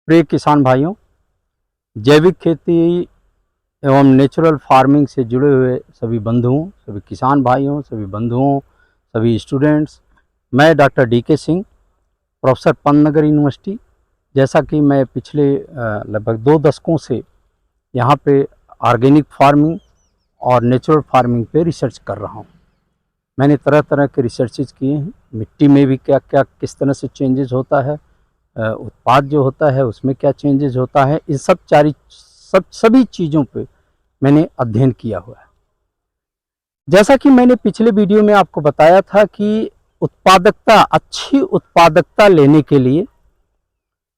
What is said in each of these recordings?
प्रिय किसान भाइयों, जैविक खेती एवं नेचुरल फार्मिंग से जुड़े हुए सभी बंधुओं, सभी किसान भाइयों, सभी बंधुओं, सभी स्टूडेंट्स, मैं doctor DK. Singh, professor Pantnagar university. जैसा कि मैं पिछले लगभग 2 दशकों से यहाँ पे ऑर्गेनिक फार्मिंग और नेचुरल फार्मिंग पे रिसर्च कर रहा हूँ। मैंने तरह तरह के रिसर्चेज किए हैं, मिट्टी में भी क्या क्या किस तरह से चेंजेस होता है, उत्पाद जो होता है उसमें क्या चेंजेस होता है, इन सभी चीज़ों पे मैंने अध्ययन किया हुआ है। जैसा कि मैंने पिछले वीडियो में आपको बताया था कि अच्छी उत्पादकता लेने के लिए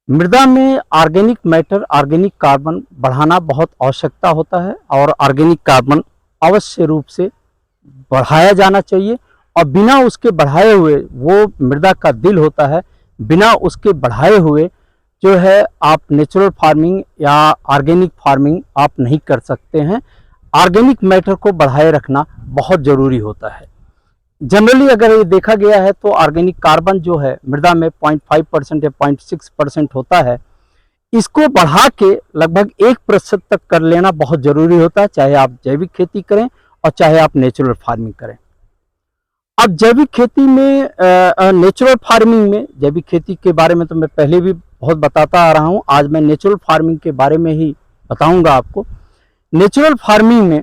मृदा में ऑर्गेनिक मैटर, ऑर्गेनिक कार्बन बढ़ाना बहुत आवश्यकता होता है और ऑर्गेनिक कार्बन अवश्य रूप से बढ़ाया जाना चाहिए। और बिना उसके बढ़ाए हुए, वो मृदा का दिल होता है, बिना उसके बढ़ाए हुए जो है आप नेचुरल फार्मिंग या ऑर्गेनिक फार्मिंग आप नहीं कर सकते हैं। ऑर्गेनिक मैटर को बढ़ाए रखना बहुत ज़रूरी होता है। जनरली अगर ये देखा गया है तो ऑर्गेनिक कार्बन जो है मृदा में 0.5% या 0.6% होता है, इसको बढ़ा के लगभग 1% तक कर लेना बहुत ज़रूरी होता है, चाहे आप जैविक खेती करें और चाहे आप नेचुरल फार्मिंग करें। अब जैविक खेती में नेचुरल फार्मिंग में, जैविक खेती के बारे में तो मैं पहले भी बहुत बताता आ रहा हूँ, आज मैं नेचुरल फार्मिंग के बारे में ही बताऊंगा आपको। नेचुरल फार्मिंग में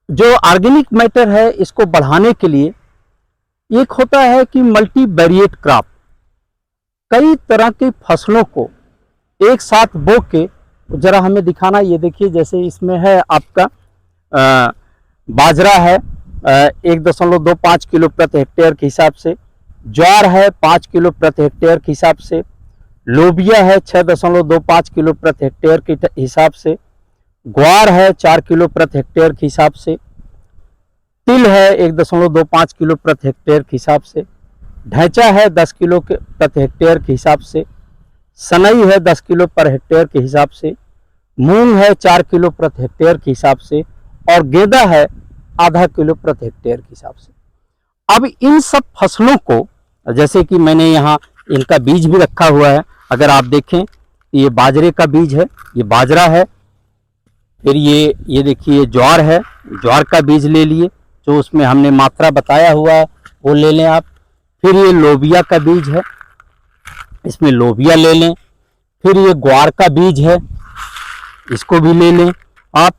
जो ऑर्गेनिक मैटर है इसको बढ़ाने के लिए एक होता है कि मल्टी वेरिएट क्रॉप, कई तरह की फसलों को एक साथ बो के, जरा हमें दिखाना, ये देखिए जैसे इसमें है आपका बाजरा है 1.25 किलो प्रति हेक्टेयर के हिसाब से, ज्वार है 5 किलो प्रति हेक्टेयर के हिसाब से, लोबिया है 6.25 किलो प्रति हेक्टेयर के हिसाब से, ग्वार है 4 किलो प्रति हेक्टेयर के हिसाब से, तिल है 1.25 किलो प्रति हेक्टेयर के हिसाब से, ढैंचा है 10 किलो प्रति हेक्टेयर के हिसाब से, सनई है 10 किलो पर हेक्टेयर के हिसाब से, मूंग है 4 किलो प्रति हेक्टेयर के हिसाब से और गेंदा है आधा किलो प्रति हेक्टेयर के हिसाब से। अब इन सब फसलों को, जैसे कि मैंने यहाँ इनका बीज भी रखा हुआ है, अगर आप देखें ये बाजरे का बीज है, ये बाजरा है, फिर ये देखिए ज्वार है, ज्वार का बीज ले लिए, जो उसमें हमने मात्रा बताया हुआ है वो ले लें आप। फिर ये लोबिया का बीज है, इसमें लोबिया ले लें। फिर ये ग्वार का बीज है, इसको भी ले लें आप।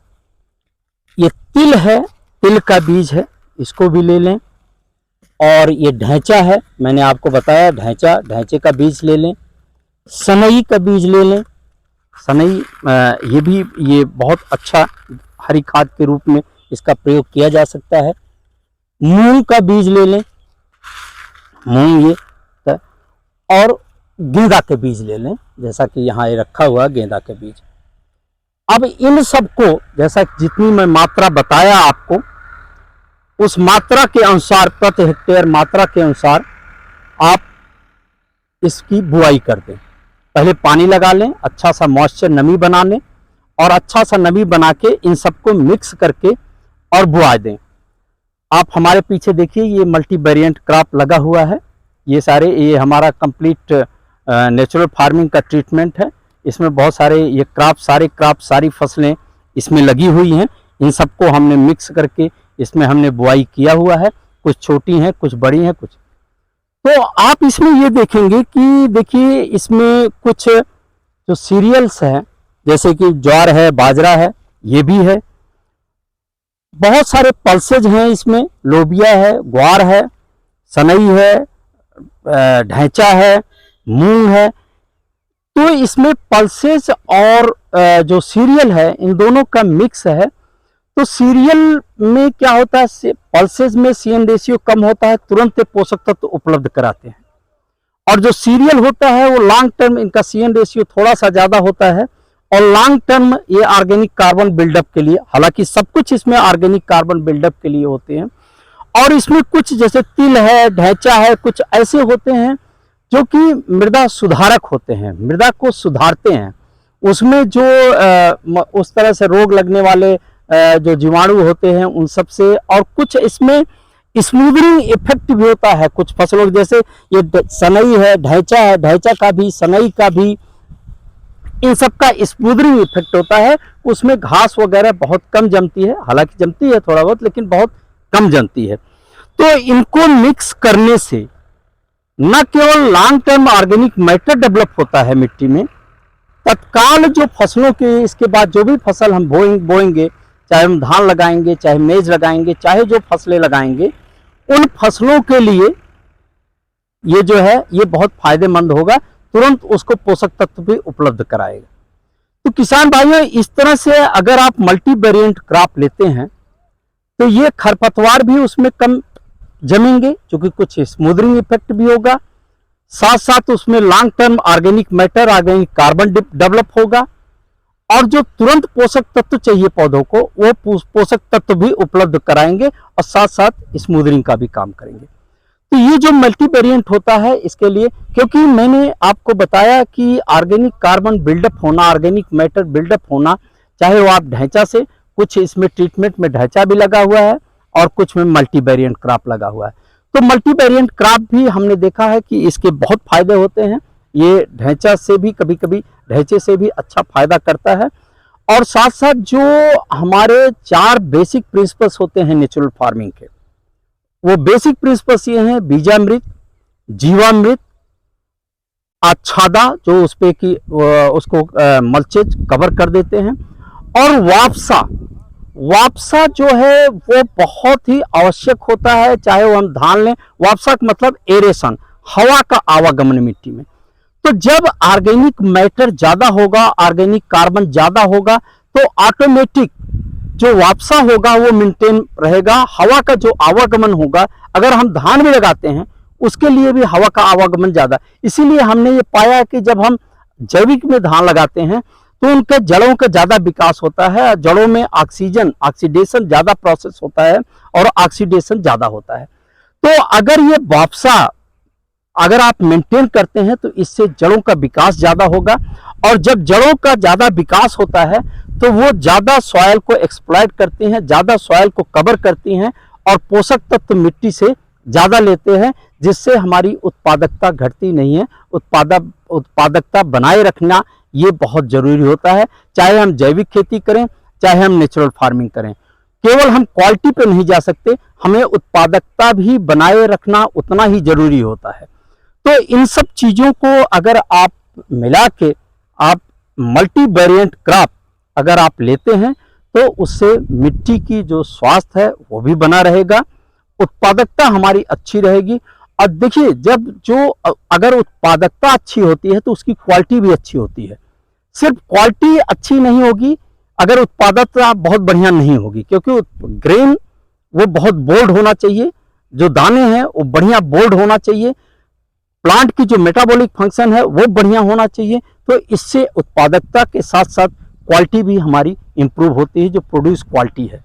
ये तिल है, तिल का बीज है, इसको भी ले लें। और ये ढैंचा है, मैंने आपको बताया ढैंचे का बीज ले लें। सनई का बीज ले लें, सनई ये बहुत अच्छा हरी खाद के रूप में इसका प्रयोग किया जा सकता है। मूंग का बीज ले लें, मूंग ये, और गेंदा के बीज ले लें, जैसा कि यहाँ ये रखा हुआ गेंदा के बीज। अब इन सबको, जैसा जितनी मैं मात्रा बताया आपको, उस मात्रा के अनुसार, प्रति हेक्टेयर मात्रा के अनुसार आप इसकी बुआई कर दें। पहले पानी लगा लें, अच्छा सा मॉइस्चर, नमी बना लें, और अच्छा सा नमी बना के इन सबको मिक्स करके और बुआ दें। आप हमारे पीछे देखिए, ये मल्टी वेरिएंट क्रॉप लगा हुआ है, ये हमारा कंप्लीट नेचुरल फार्मिंग का ट्रीटमेंट है। इसमें बहुत सारे ये सारी फसलें इसमें लगी हुई हैं। इन सबको हमने मिक्स करके इसमें हमने बुआई किया हुआ है, कुछ छोटी हैं, कुछ बड़ी हैं, कुछ। तो आप इसमें ये देखेंगे कि देखिए इसमें कुछ जो सीरियल्स हैं, जैसे कि ज्वार है, बाजरा है, ये भी है। बहुत सारे पल्सेज हैं इसमें, लोबिया है, ग्वार है, सनई है, ढैंचा है, मूंग है। तो इसमें पल्सेज और जो सीरियल है, इन दोनों का मिक्स है। तो सीरियल में क्या होता है, पल्सेज में CN रेशियो कम होता है, तुरंत पोषक तत्व उपलब्ध कराते हैं। और जो सीरियल होता है वो लॉन्ग टर्म, इनका CN रेशियो थोड़ा सा ज़्यादा होता है, और लॉन्ग टर्म ये ऑर्गेनिक कार्बन बिल्डअप के लिए, हालांकि सब कुछ इसमें ऑर्गेनिक कार्बन बिल्डअप के लिए होते हैं। और इसमें कुछ जैसे तिल है, ढैंचा है, कुछ ऐसे होते हैं जो कि मृदा सुधारक होते हैं, मृदा को सुधारते हैं। उसमें जो उस तरह से रोग लगने वाले जो जीवाणु होते हैं उन सब से, और कुछ इसमें स्मूदनिंग इफेक्ट भी होता है कुछ फसलों, जैसे ये सनई है, ढैंचा है, ढैंचा का भी, सनई का भी, इन सब का स्मूदरिंग इफेक्ट होता है। उसमें घास वगैरह बहुत कम जमती है, हालांकि जमती है थोड़ा बहुत, लेकिन बहुत कम जमती है। तो इनको मिक्स करने से न केवल long term organic matter develop होता है मिट्टी में, तत्काल जो फसलों के इसके बाद जो भी फसल हम बोएंगे, चाहे हम धान लगाएंगे, चाहे मेज लगाएंगे, चाहे जो फसलें लगाएंगे, उन फसलों के लिए ये जो है ये बहुत फायदेमंद होगा, तुरंत उसको पोषक तत्व भी उपलब्ध कराएगा। तो किसान भाइयों, इस तरह से अगर आप मल्टी वेरिएंट क्रॉप लेते हैं तो ये खरपतवार भी उसमें कम जमेंगे, क्योंकि कुछ स्मूदरिंग इफेक्ट भी होगा, साथ साथ उसमें long term organic matter, organic carbon develop होगा, और जो तुरंत पोषक तत्व चाहिए पौधों को वो पोषक तत्व भी उपलब्ध कराएंगे और साथ साथ स्मूदरिंग का भी काम करेंगे। तो ये जो मल्टी वेरिएंट होता है इसके लिए, क्योंकि मैंने आपको बताया कि ऑर्गेनिक कार्बन बिल्डअप होना, ऑर्गेनिक मैटर बिल्डअप होना, चाहे वो आप ढैंचा से, कुछ इसमें ट्रीटमेंट में ढैंचा भी लगा हुआ है और कुछ में मल्टी वेरिएंट क्रॉप लगा हुआ है। तो मल्टी वेरिएंट क्रॉप भी हमने देखा है कि इसके बहुत फायदे होते हैं। ये ढैंचा से भी, कभी कभी ढैंचे से भी अच्छा फायदा करता है। और साथ साथ जो हमारे 4 बेसिक प्रिंसिपल्स होते हैं नेचुरल फार्मिंग के, वो बेसिक प्रिंसिपल्स ये हैं: बीजामृत, जीवामृत, आच्छादा जो उस पे की उसको मल्चेज कवर कर देते हैं, और वापसा जो है वो बहुत ही आवश्यक होता है, चाहे वो हम धान लें। वापसा का मतलब एरेशन, हवा का आवागमन मिट्टी में। तो जब ऑर्गेनिक मैटर ज्यादा होगा, ऑर्गेनिक कार्बन ज्यादा होगा, तो ऑटोमेटिक जो वापसा होगा वो मेंटेन रहेगा। हवा का जो आवागमन होगा, अगर हम धान में लगाते हैं उसके लिए भी हवा का आवागमन ज्यादा। इसीलिए हमने ये पाया कि जब हम जैविक में धान लगाते हैं तो उनके जड़ों का ज्यादा विकास होता है, जड़ों में ऑक्सीडेशन ज्यादा प्रोसेस होता है और ऑक्सीडेशन ज्यादा होता है। तो अगर ये वापसा अगर आप मेंटेन करते हैं तो इससे जड़ों का विकास ज्यादा होगा, और जब जड़ों का ज्यादा विकास होता है तो वो ज्यादा सॉइल को एक्सप्लॉइट करती हैं, ज्यादा सॉइल को कवर करती हैं और पोषक तत्व मिट्टी से ज्यादा लेते हैं, जिससे हमारी उत्पादकता घटती नहीं है। उत्पादकता बनाए रखना ये बहुत जरूरी होता है, चाहे हम जैविक खेती करें, चाहे हम नेचुरल फार्मिंग करें। केवल हम क्वालिटी पे नहीं जा सकते, हमें उत्पादकता भी बनाए रखना उतना ही जरूरी होता है। तो इन सब चीजों को अगर आप मिला के आप मल्टी वेरिएंट क्रॉप अगर आप लेते हैं तो उससे मिट्टी की जो स्वास्थ्य है वो भी बना रहेगा, उत्पादकता हमारी अच्छी रहेगी। और देखिए, अगर उत्पादकता अच्छी होती है तो उसकी क्वालिटी भी अच्छी होती है। सिर्फ क्वालिटी अच्छी नहीं होगी अगर उत्पादकता बहुत बढ़िया नहीं होगी, क्योंकि ग्रेन वो बहुत बोल्ड होना चाहिए, जो दाने हैं वो बढ़िया बोल्ड होना चाहिए, प्लांट की जो मेटाबॉलिक फंक्शन है वो बढ़िया होना चाहिए। तो इससे उत्पादकता के साथ साथ क्वालिटी भी हमारी इंप्रूव होती है, जो प्रोड्यूस क्वालिटी है।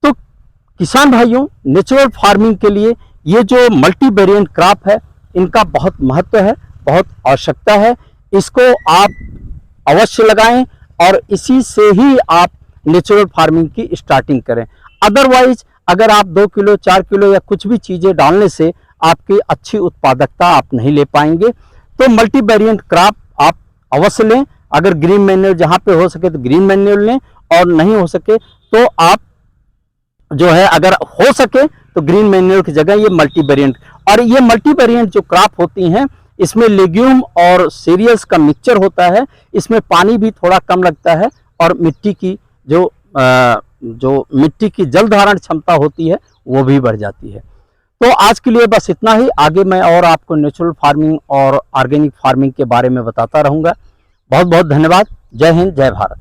तो किसान भाइयों, नेचुरल फार्मिंग के लिए ये जो मल्टी वेरिएंट क्रॉप है इनका बहुत महत्व है, बहुत आवश्यकता है। इसको आप अवश्य लगाएं और इसी से ही आप नेचुरल फार्मिंग की स्टार्टिंग करें। अदरवाइज अगर आप 2 किलो 4 किलो या कुछ भी चीजें डालने से आपकी अच्छी उत्पादकता आप नहीं ले पाएंगे। तो मल्टी वेरिएंट क्रॉप आप अवश्य लें। अगर ग्रीन मैन्योर जहां पे हो सके तो ग्रीन मैन्योर लें, और नहीं हो सके तो आप जो है अगर हो सके तो ग्रीन मैन्योर की जगह ये मल्टी वेरिएंट, और ये मल्टी वेरिएंट जो क्रॉप होती हैं इसमें लेग्यूम और सीरियल्स का मिक्सचर होता है, इसमें पानी भी थोड़ा कम लगता है और मिट्टी की जो मिट्टी की जल धारण क्षमता होती है वो भी बढ़ जाती है। तो आज के लिए बस इतना ही। आगे मैं और आपको नेचुरल फार्मिंग और ऑर्गेनिक फार्मिंग के बारे में बताता रहूँगा। बहुत बहुत धन्यवाद। जय हिंद, जय भारत।